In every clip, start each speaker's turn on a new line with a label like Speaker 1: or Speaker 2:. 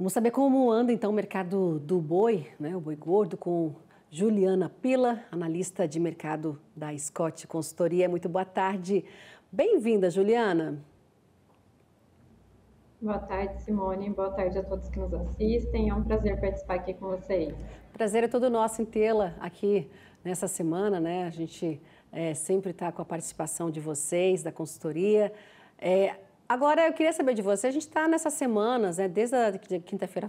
Speaker 1: Vamos saber como anda então o mercado do boi, né, o boi gordo, com Juliana Pila, analista de mercado da Scott Consultoria. Muito boa tarde. Bem-vinda, Juliana.
Speaker 2: Boa tarde, Simone. Boa tarde a todos que nos assistem. É um prazer participar aqui com vocês.
Speaker 1: Prazer é todo nosso em tê-la aqui nessa semana, né? A gente sempre está com a participação de vocês, da consultoria. Agora, eu queria saber de você, a gente está nessas semanas, né, desde a quinta-feira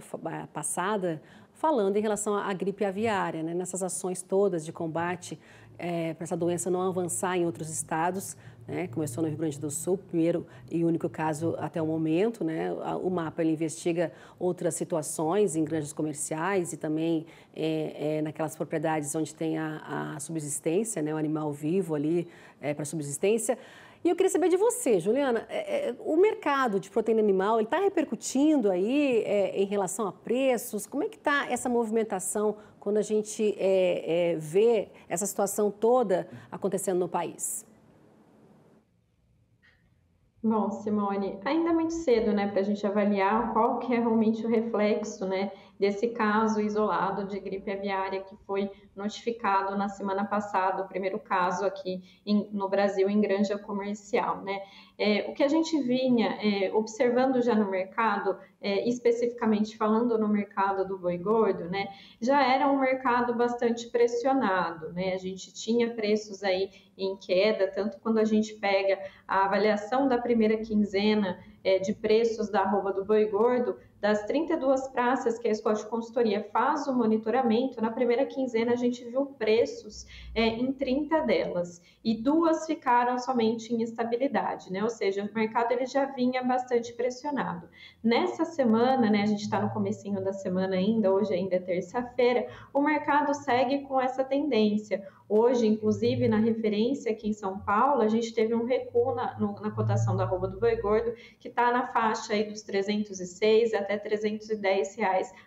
Speaker 1: passada, falando em relação à gripe aviária, né, nessas ações todas de combate para essa doença não avançar em outros estados, né, começou no Rio Grande do Sul, primeiro e único caso até o momento, né, o mapa ele investiga outras situações em granjas comerciais e também naquelas propriedades onde tem a subsistência, né, o animal vivo ali para subsistência. E eu queria saber de você, Juliana, o mercado de proteína animal, ele está repercutindo aí em relação a preços? Como é que está essa movimentação quando a gente vê essa situação toda acontecendo no país?
Speaker 2: Bom, Simone, ainda é muito cedo, né, para a gente avaliar qual que é realmente o reflexo, né, desse caso isolado de gripe aviária que foi notificado na semana passada, o primeiro caso aqui no Brasil em granja comercial, né? O que a gente vinha observando já no mercado, especificamente falando no mercado do boi gordo, né, já era um mercado bastante pressionado, né? A gente tinha preços aí em queda, tanto quando a gente pega a avaliação da primeira quinzena de preços da arroba do boi gordo, das 32 praças que a Scott Consultoria faz o monitoramento, na primeira quinzena a gente viu preços em 30 delas, e duas ficaram somente em estabilidade, né? Ou seja, o mercado ele já vinha bastante pressionado. Nessa semana, né, a gente está no comecinho da semana ainda, hoje ainda é terça-feira, o mercado segue com essa tendência. Hoje, inclusive, na referência aqui em São Paulo, a gente teve um recuo na cotação da arroba do boi gordo, que está na faixa aí dos 306 até R$ 310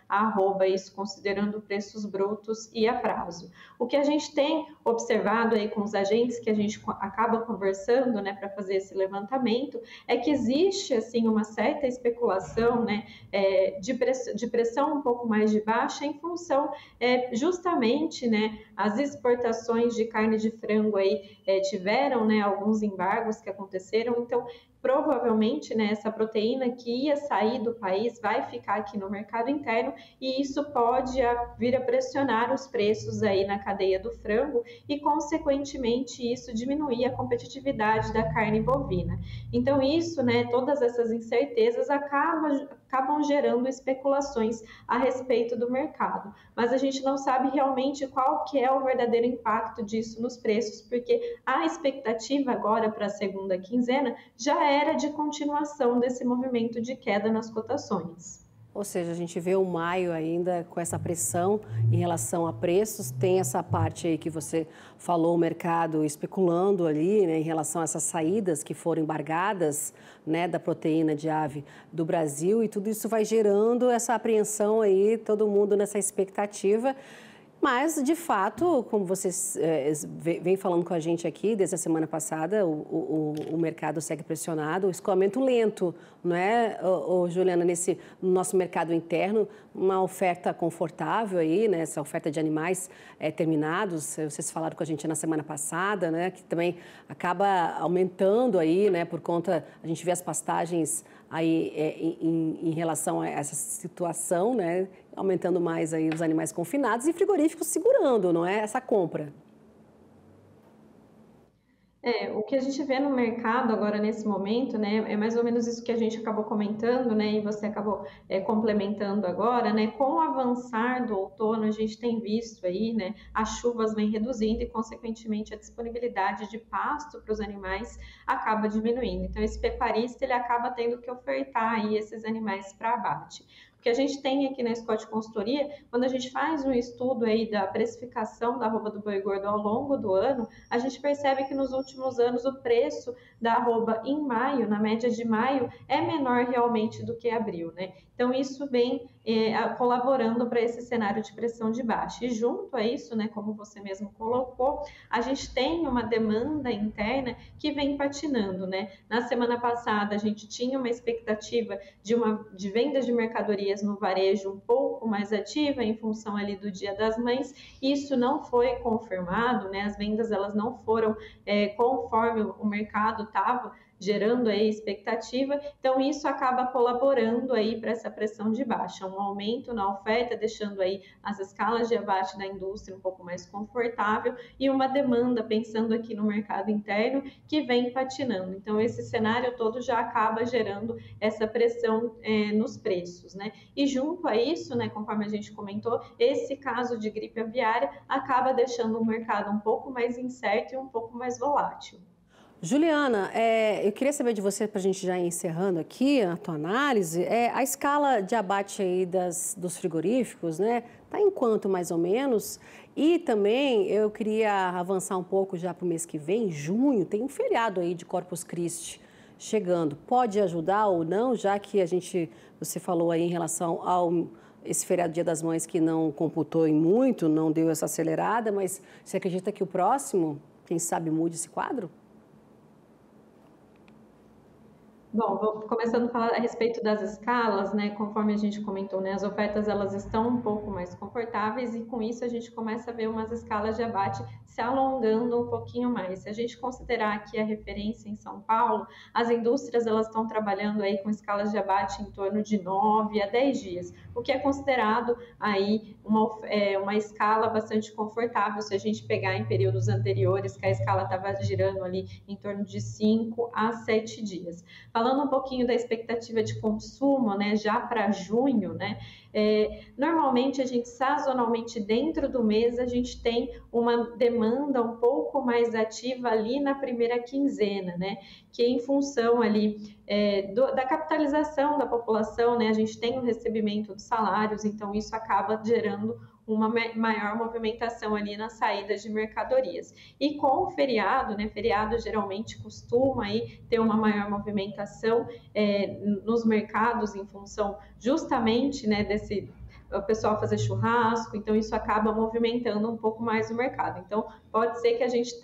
Speaker 2: a arroba, isso considerando preços brutos e a prazo. O que a gente tem observado aí com os agentes que a gente acaba conversando, né, para fazer esse levantamento, é que existe, assim, uma certa especulação, né, de pressão um pouco mais de baixa em função justamente, né, as exportações de carne de frango aí tiveram, né, alguns embargos que aconteceram, então provavelmente, né, essa proteína que ia sair do país vai ficar aqui no mercado interno, e isso pode vir a pressionar os preços aí na cadeia do frango e, consequentemente, isso diminuir a competitividade da carne bovina. Então, isso, né, todas essas incertezas acabam gerando especulações a respeito do mercado, mas a gente não sabe realmente qual que é o verdadeiro impacto disso nos preços, porque a expectativa agora para a segunda quinzena já era de continuação desse movimento de queda nas cotações.
Speaker 1: Ou seja, a gente vê o maio ainda com essa pressão em relação a preços, tem essa parte aí que você falou, o mercado especulando ali, né, em relação a essas saídas que foram embargadas, né, da proteína de ave do Brasil, e tudo isso vai gerando essa apreensão aí, todo mundo nessa expectativa. Mas, de fato, como vocês vem falando com a gente aqui desde a semana passada, o mercado segue pressionado, o escoamento lento, não é, Juliana, no nosso mercado interno, uma oferta confortável aí, né, essa oferta de animais terminados, vocês falaram com a gente na semana passada, né, que também acaba aumentando aí, né, por conta, a gente vê as pastagens aí em relação a essa situação, né, aumentando mais aí os animais confinados e frigoríficos segurando, não é, essa compra.
Speaker 2: O que a gente vê no mercado agora nesse momento, né, é mais ou menos isso que a gente acabou comentando, né, e você acabou complementando agora, né, com o avançar do outono, a gente tem visto aí, né, as chuvas vêm reduzindo e, consequentemente, a disponibilidade de pasto para os animais acaba diminuindo. Então, esse pecuarista, ele acaba tendo que ofertar aí esses animais para abate. O que a gente tem aqui na Scott Consultoria, quando a gente faz um estudo aí da precificação da arroba do boi gordo ao longo do ano, a gente percebe que nos últimos anos o preço da arroba em maio, na média de maio, é menor realmente do que abril, né? Então, isso vem colaborando para esse cenário de pressão de baixa. E junto a isso, né, como você mesmo colocou, a gente tem uma demanda interna que vem patinando, né? Na semana passada, a gente tinha uma expectativa de vendas de mercadorias no varejo um pouco mais ativa em função ali do Dia das Mães. Isso não foi confirmado, né? As vendas elas não foram conforme o mercado estava gerando aí expectativa, então isso acaba colaborando aí para essa pressão de baixa, um aumento na oferta, deixando aí as escalas de abate da indústria um pouco mais confortável e uma demanda, pensando aqui no mercado interno, que vem patinando. Então esse cenário todo já acaba gerando essa pressão nos preços, né? E junto a isso, né, conforme a gente comentou, esse caso de gripe aviária acaba deixando o mercado um pouco mais incerto e um pouco mais volátil.
Speaker 1: Juliana, eu queria saber de você, para a gente já ir encerrando aqui a tua análise, a escala de abate aí dos frigoríficos, né? Está em quanto mais ou menos? E também eu queria avançar um pouco já para o mês que vem, junho, tem um feriado aí de Corpus Christi chegando. Pode ajudar ou não, já que você falou aí em relação esse feriado Dia das Mães que não computou em muito, não deu essa acelerada, mas você acredita que o próximo, quem sabe, mude esse quadro?
Speaker 2: Bom, vou começando a falar a respeito das escalas, né? Conforme a gente comentou, né? As ofertas elas estão um pouco mais confortáveis e com isso a gente começa a ver umas escalas de abate se alongando um pouquinho mais. Se a gente considerar aqui a referência em São Paulo, as indústrias elas estão trabalhando aí com escalas de abate em torno de 9 a 10 dias, o que é considerado aí uma escala bastante confortável se a gente pegar em períodos anteriores que a escala estava girando ali em torno de 5 a 7 dias. Falando um pouquinho da expectativa de consumo, né, já para junho, né, normalmente a gente sazonalmente dentro do mês a gente tem uma demanda um pouco mais ativa ali na primeira quinzena, né, que em função ali da capitalização da população, né, a gente tem o recebimento dos salários, então isso acaba gerando uma maior movimentação ali nas saídas de mercadorias. E com o feriado, né, feriado geralmente costuma aí ter uma maior movimentação nos mercados em função justamente, né, o pessoal fazer churrasco, então isso acaba movimentando um pouco mais o mercado. Então, pode ser que a gente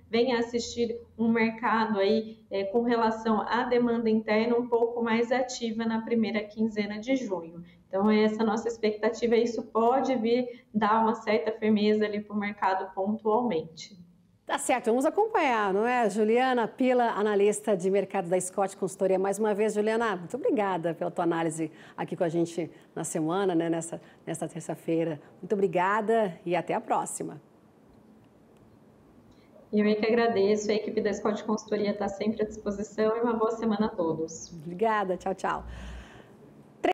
Speaker 2: venha assistir um mercado aí com relação à demanda interna um pouco mais ativa na primeira quinzena de junho. Então, essa nossa expectativa, isso pode vir dar uma certa firmeza ali para o mercado pontualmente.
Speaker 1: Tá certo, vamos acompanhar, não é? Juliana Pila, analista de mercado da Scott Consultoria. Mais uma vez, Juliana, muito obrigada pela tua análise aqui com a gente na semana, né? Nessa terça-feira. Muito obrigada e até a próxima.
Speaker 2: Eu é que agradeço, a equipe da Scott Consultoria está sempre à disposição e uma boa semana a todos.
Speaker 1: Obrigada, tchau, tchau.